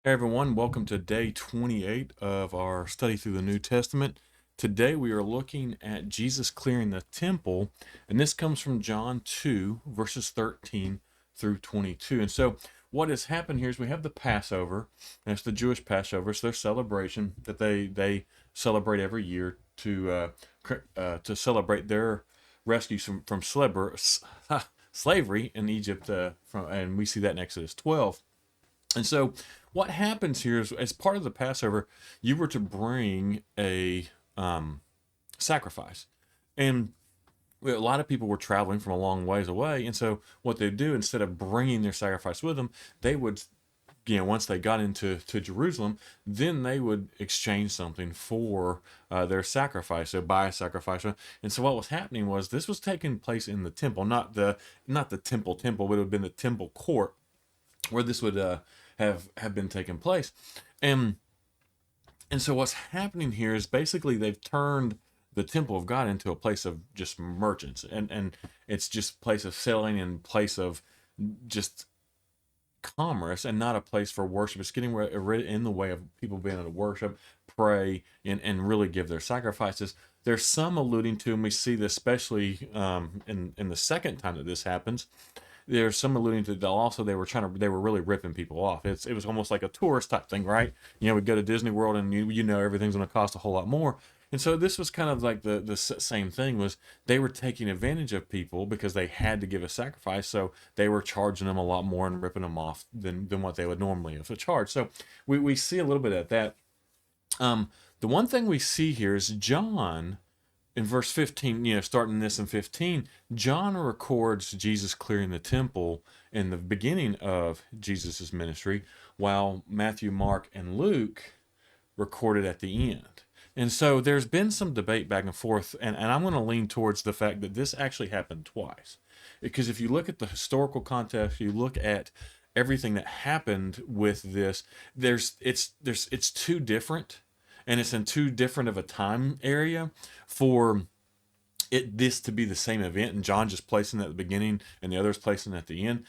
Hey everyone, welcome to day 28 of our study through the New Testament. Today we are looking at Jesus clearing the temple, and this comes from John 2, verses 13 through 22. And so what has happened here is we have the Passover, and it's the Jewish Passover. It's their celebration that they celebrate every year to celebrate their rescue from slavery in Egypt, and we see that in Exodus 12. And so, what happens here is, as part of the Passover, you were to bring a sacrifice, and a lot of people were traveling from a long ways away. And so, what they do instead of bringing their sacrifice with them, they would, once they got into Jerusalem, then they would exchange something for their sacrifice, so buy a sacrifice. And so, what was happening was this was taking place in the temple, not the temple, but it would have been the temple court where this would have been taking place. And and so what's happening here is basically they've turned the temple of God into a place of just merchants, and it's just place of selling and place of just commerce and not a place for worship. It's getting in the way of people being able to worship, pray, and really give their sacrifices. There's some alluding to, and we see this especially in the second time that this happens. There's some alluding to that also they were really ripping people off. It was almost like a tourist type thing, right? We go to Disney World and you know everything's going to cost a whole lot more. And so this was kind of like the same thing. Was they were taking advantage of people because they had to give a sacrifice, so they were charging them a lot more and ripping them off than what they would normally have charged. So we see a little bit of that. The one thing we see here is John in verse 15, starting this in 15, John records Jesus clearing the temple in the beginning of Jesus' ministry, while Matthew, Mark, and Luke recorded at the end. And so there's been some debate back and forth, and I'm going to lean towards the fact that this actually happened twice. Because if you look at the historical context, you look at everything that happened with this, it's too different, and it's in too different of a time area for this to be the same event, and John just placing it at the beginning and the others placing it at the end.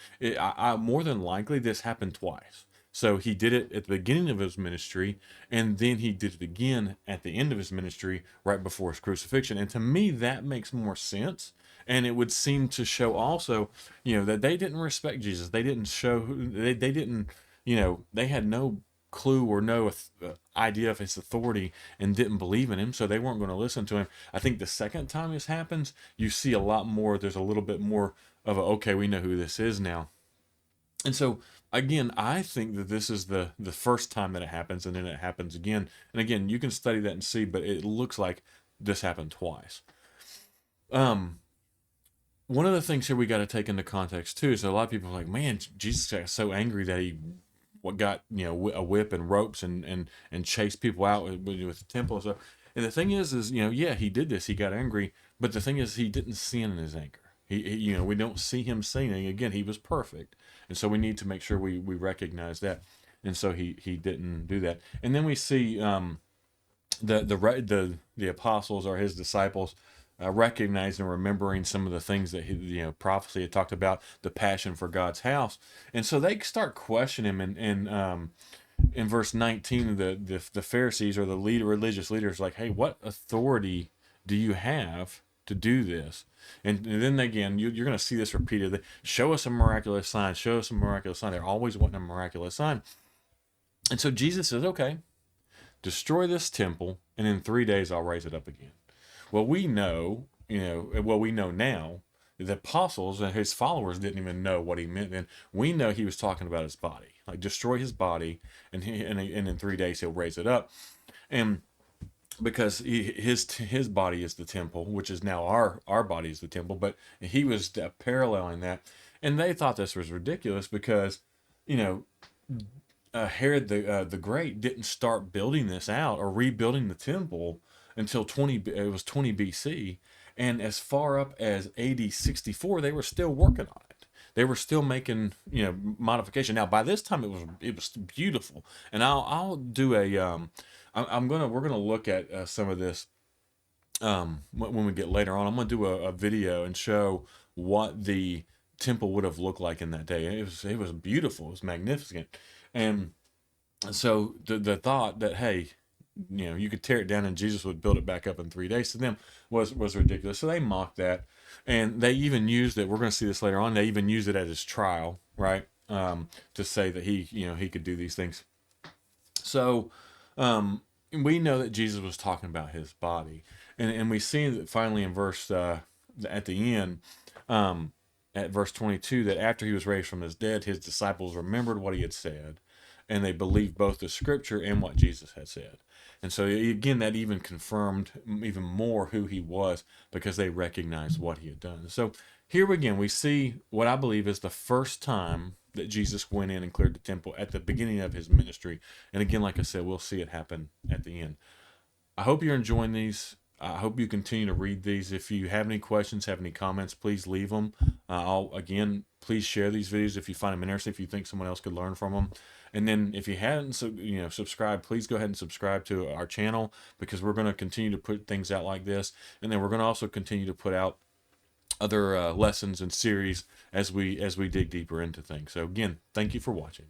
More than likely this happened twice. So he did it at the beginning of his ministry, and then he did it again at the end of his ministry, right before his crucifixion. And to me, that makes more sense. And it would seem to show also, that they didn't respect Jesus. They didn't show, they didn't, they had no clue or no idea of his authority and didn't believe in him, so they weren't going to listen to him. I think the second time this happens, you see a lot more. There's a little bit more of okay, we know who this is now. And so again, I think that this is the first time that it happens, and then it happens again. And again, you can study that and see, but it looks like this happened twice. One of the things here we got to take into context too is that a lot of people are like, man, Jesus got so angry that he got a whip and ropes and chased people out with the temple and stuff. And the thing is yeah, he did this. He got angry, but the thing is he didn't sin in his anger. We don't see him sinning. Again, he was perfect, and so we need to make sure we recognize that. And so he didn't do that. And then we see the apostles or his disciples recognizing and remembering some of the things that prophecy had talked about, the passion for God's house. And so they start questioning him, and in verse 19, the Pharisees or the religious leaders like, hey, what authority do you have to do this? And then again, you're going to see this repeatedly. Show us a miraculous sign. Show us a miraculous sign. They're always wanting a miraculous sign. And so Jesus says, okay, destroy this temple, and in 3 days I'll raise it up again. Well, we know, we know now, the apostles and his followers didn't even know what he meant then. We know he was talking about his body, like destroy his body, and in 3 days he'll raise it up. And because his body is the temple, which is now our body is the temple, but he was paralleling that, and they thought this was ridiculous because, Herod the Great didn't start building this out or rebuilding the temple until 20 BC, and as far up as AD 64, they were still working on it. They were still making modification. Now by this time it was beautiful, and I'll do we're gonna look at some of this when we get later on. I'm gonna do a video and show what the temple would have looked like in that day. It was beautiful. It was magnificent, and So the thought that, hey, you could tear it down and Jesus would build it back up in 3 days, to them was ridiculous. So they mocked that, and they even used it. We're going to see this later on. They even used it at his trial, right? To say that he could do these things. So we know that Jesus was talking about his body, and we see that finally in verse at the end, at verse 22, that after he was raised from his dead, his disciples remembered what he had said, and they believed both the scripture and what Jesus had said. And so again, that even confirmed even more who he was, because they recognized what he had done. So here again, we see what I believe is the first time that Jesus went in and cleared the temple at the beginning of his ministry. And again, like I said, we'll see it happen at the end. I hope you're enjoying these. I hope you continue to read these. If you have any questions, have any comments, please leave them. Please share these videos if you find them interesting, if you think someone else could learn from them. And then if you hadn't, subscribed, please go ahead and subscribe to our channel, because we're going to continue to put things out like this. And then we're going to also continue to put out other lessons and series as we dig deeper into things. So again, thank you for watching.